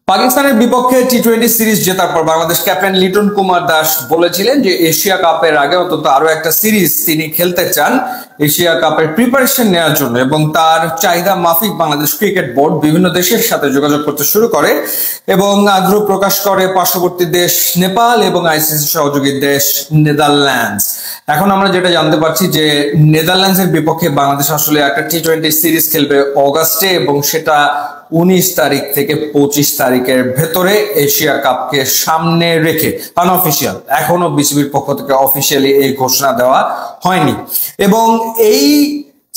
পাকিস্তানের বিপক্ষে টি-20 সিরিজ জেতার পর বাংলাদেশ ক্যাপ্টেন লিটন কুমার দাস বলেছিলেন যে এশিয়া কাপের আগে অন্তত আরো একটা সিরিজ তিনি খেলতে চান এশিয়া কাপের প্রিপারেশন নেওয়ার জন্য, এবং তার চাহিদা মাফিক বাংলাদেশ ক্রিকেট বোর্ড বিভিন্ন দেশের সাথে যোগাযোগ করতে শুরু করে এবং আগ্রহ প্রকাশ করে পার্শ্ববর্তী দেশ নেপাল এবং আইসিসি সহযোগী দেশ নেদারল্যান্ডস। এখন আমরা যেটা জানতে পারছি যে নেদারল্যান্ডসের বিপক্ষে বাংলাদেশ আসলে একটা টি-20 সিরিজ খেলবে অগাস্টে, এবং সেটা 19 তারিখ থেকে 25 তারিখের ভেতরে এশিয়া কাপকে সামনে রেখে। আনঅফিসিয়াল, এখনো বিসিবির পক্ষ থেকে অফিসিয়ালি এই ঘোষণা দেওয়া হয়নি, এবং এই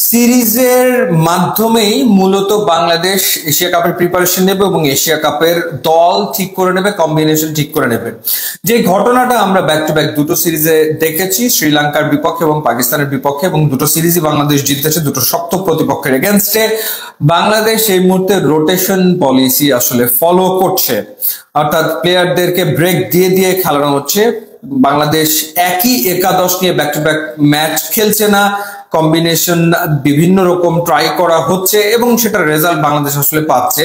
সিরিজের মাধ্যমেই মূলত বাংলাদেশ এশিয়া কাপের প্রিপারেশন নেবে এবং এশিয়া কাপের দল ঠিক করে নেবে, কম্বিনেশন ঠিক করে নেবে। যে ঘটনাটা আমরা ব্যাক টু ব্যাক দুটো সিরিজে দেখেছি, শ্রীলঙ্কার বিপক্ষে এবং পাকিস্তানের বিপক্ষে, এবং দুটো সিরিজই বাংলাদেশ জিতেছে দুটো শক্ত প্রতিপক্ষের এগেনস্টে। বাংলাদেশ এই মুহূর্তে রোটেশন পলিসি আসলে ফলো করছে, অর্থাৎ প্লেয়ারদেরকে ব্রেক দিয়ে দিয়ে খেলানো হচ্ছে। বাংলাদেশ একই একাদশ নিয়ে ব্যাক টু ব্যাক ম্যাচ খেলছে না, কম্বিনেশন বিভিন্ন রকম ট্রাই করা হচ্ছে এবং সেটার রেজাল্ট বাংলাদেশ আসলে পাচ্ছে।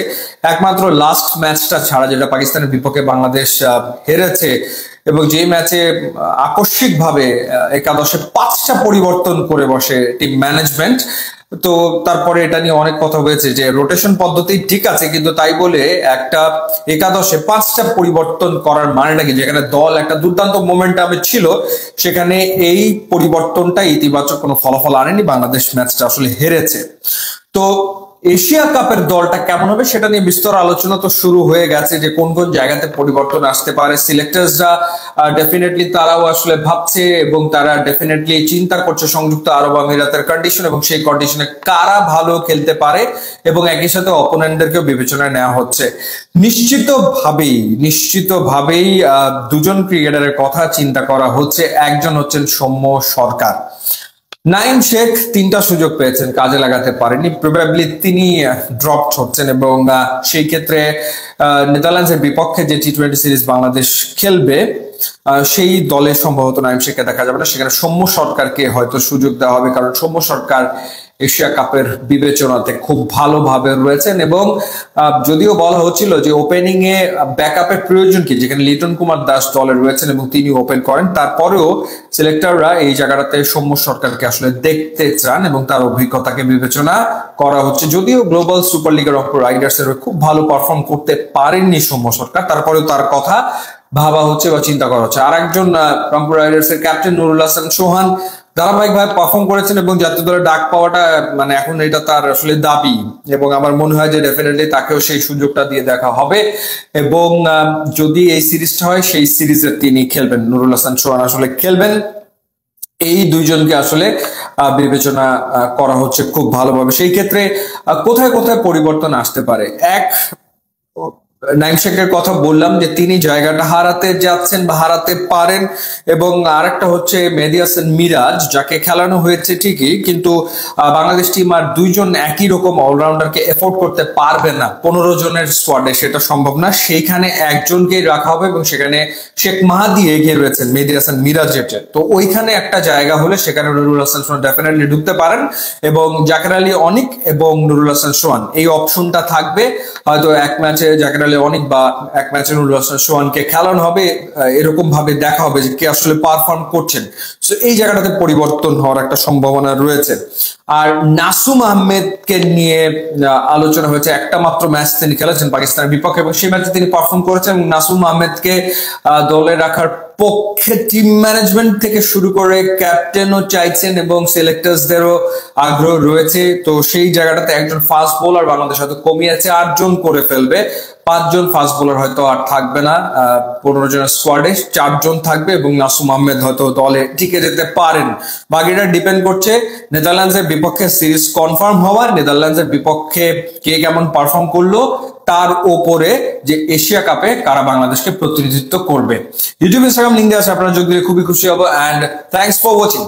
একমাত্র লাস্ট ম্যাচটা ছাড়া, যেটা পাকিস্তানের বিপক্ষে বাংলাদেশ হেরেছে, এবং যে ম্যাচে আকস্মিকভাবে একাদশে 5টা পরিবর্তন করে বসে টিম ম্যানেজমেন্ট। তো তারপরে এটা নিয়ে অনেক কথা হয়েছে যে রোটেশন পদ্ধতি ঠিক আছে, কিন্তু তাই বলে একটা একাদশে 5টা পরিবর্তন করার মানেটা কি? যেখানে দল একটা দুর্দান্ত মোমেন্টামে ছিল, সেখানে এই পরিবর্তনটা ইতিবাচক কোনো ফলাফল আনেনি, বাংলাদেশ ম্যাচটা আসলে হেরেছে। তো এশিয়া কাপের দলটা কেমন হবে সেটা নিয়ে বিস্তর আলোচনা তো শুরু হয়ে গেছে, যে কোন কোন জায়গাতে পরিবর্তন আসতে পারে। সিলেক্টার্সরা ডেফিনেটলি তারাও আসলে ভাবছে এবং তারা ডেফিনেটলি চিন্তা করছে সংযুক্ত আরব আমিরাতের কন্ডিশন এবং সেই কন্ডিশনে কারা ভালো খেলতে পারে, এবং একই সাথে অপোনেন্টদেরকেও বিবেচনায় নেওয়া হচ্ছে। নিশ্চিতভাবেই দুজন ক্রিকেটারের কথা চিন্তা করা হচ্ছে। একজন হচ্ছেন সৌম্য সরকার। নাইম শেখ 3টা সুযোগ পেয়েছেন, কাজে লাগাতে পারেনি, প্রবাবলি তিনি ড্রপ হচ্ছেন, এবং সেই ক্ষেত্রে নেদারল্যান্ডসের বিপক্ষে যে টি-20 সিরিজ বাংলাদেশ খেলবে সেই দলে সম্ভবত নাইম শেখকে দেখা যাবে না, সেখানে সৌম্য সরকারকে হয়তো সুযোগ দেওয়া হবে, কারণ সৌম্য সরকার এশিয়া কাপের বিবেচনাতে খুব ভালোভাবে রয়েছেন। এবং যদিও বলা হচ্ছিল যে ওপেনিং এ ব্যাকআপের প্রয়োজন কি, যেখানে লিটন কুমার দাস দলে রয়েছেন এবং তিনি ওপেন করেন, তারপরেও সিলেক্টররা এই জায়গাটাতে সৌম্য সরকারকে আসলে দেখতে চান এবং তার অভিজ্ঞতাকে বিবেচনা করা হচ্ছে। যদিও গ্লোবাল সুপার লিগের রংপুর রাইডার্স এর খুব ভালো পারফর্ম করতে পারেননি সৌম্য সরকার, তারপরেও তার কথা ভাবা হচ্ছে বা চিন্তা করা হচ্ছে। আর একজন রংপুর রাইডার্স এর ক্যাপ্টেন নুরুল হাসান সোহান ধারাবাহিকভাবে পারফর্ম করেছেন এবং জাতীয় দলের ডাক পাওয়াটা মানে এখন এটা তার আসলে দাবি, এবং আমার মনে হয় যে ডেফিনেটলি তাকেও সেই সুযোগটা দিয়ে দেখা হবে। এবং যদি এই সিরিজটা হয়, সেই সিরিজে তিনি খেলবেন, নুরুল হাসান সোহান আসলে খেলবেন। এই দুইজনকে আসলে বিবেচনা করা হচ্ছে খুব ভালোভাবে। সেই ক্ষেত্রে কোথায় কোথায় পরিবর্তন আসতে পারে? নাইম শেখের কথা বললাম যে তিনি জায়গাটা হারাতে যাচ্ছেন বা হারাতে পারেন, এবং আরেকটা হচ্ছে মেহেদী হাসান মিরাজ, যাকে খেলানো হয়েছে ঠিকই, কিন্তু বাংলাদেশ টিম আর দুইজন একই রকম অলরাউন্ডারকে এফোর্ড করতে পারবে না 15 জনের স্কোয়াডে, সেটা সম্ভব না। সেইখানে একজনকেই রাখা হবে এবং সেখানে শেখ মাহাদি এগিয়ে রয়েছেন মেহেদী হাসান মিরাজের। তো ওইখানে একটা জায়গা হলে সেখানে নুরুল হাসান সোহান ডেফিনেটলি ঢুকতে পারেন, এবং জাকের আলী অনিক এবং নুরুল হাসান সোহান এই অপশনটা থাকবে। হয়তো এক ম্যাচে জাকের অনেক বা এক ম্যাচে নুরুল হাসান সোহানকে খেলানো হবে, এরকম ভাবে দেখা হবে যে কে আসলে পারফর্ম করছেন। তো এই জায়গাটাতে পরিবর্তন হওয়ার একটা সম্ভাবনা রয়েছে। আর নাসুম আহমেদকে নিয়ে আলোচনা হয়েছে, একটা মাত্র ম্যাচ তিনি খেলেছেন পাকিস্তানের বিপক্ষে এবং সেই ম্যাচে তিনি পারফর্ম করেছেন, এবং নাসুম আহমেদকে দলে রাখার পক্ষে টিম ম্যানেজমেন্ট থেকে শুরু করে ক্যাপ্টেনও চাইছেন এবং সিলেক্টার্সদেরও আগ্রহ রয়েছে। তো সেই জায়গাটাতে একজন ফাস্ট বোলার বাংলাদেশ হয়তো কমিয়েছে, 8 জন করে ফেলবে, 5 জন ফাস্ট বোলার হয়তো আর থাকবে না 15 জনের স্কোয়াডে, 4 জন থাকবে এবং নাসুম আহমেদ হয়তো দলে টিকে যেতে পারেন। বাকিটা ডিপেন্ড করছে নেদারল্যান্ডসের বিপক্ষে সিরিজ কনফার্ম হওয়ার, নেদারল্যান্ডসের বিপক্ষে কে কেমন পারফর্ম করলো তার উপরে, যে এশিয়া কাপে কারা বাংলাদেশকে প্রতিনিধিত্ব করবে। ইউটিউব ইনস্টাগ্রাম লিঙ্ক দেওয়া আছে, আপনারা যোগ দিলে খুবই খুশি হবো। And thanks for watching.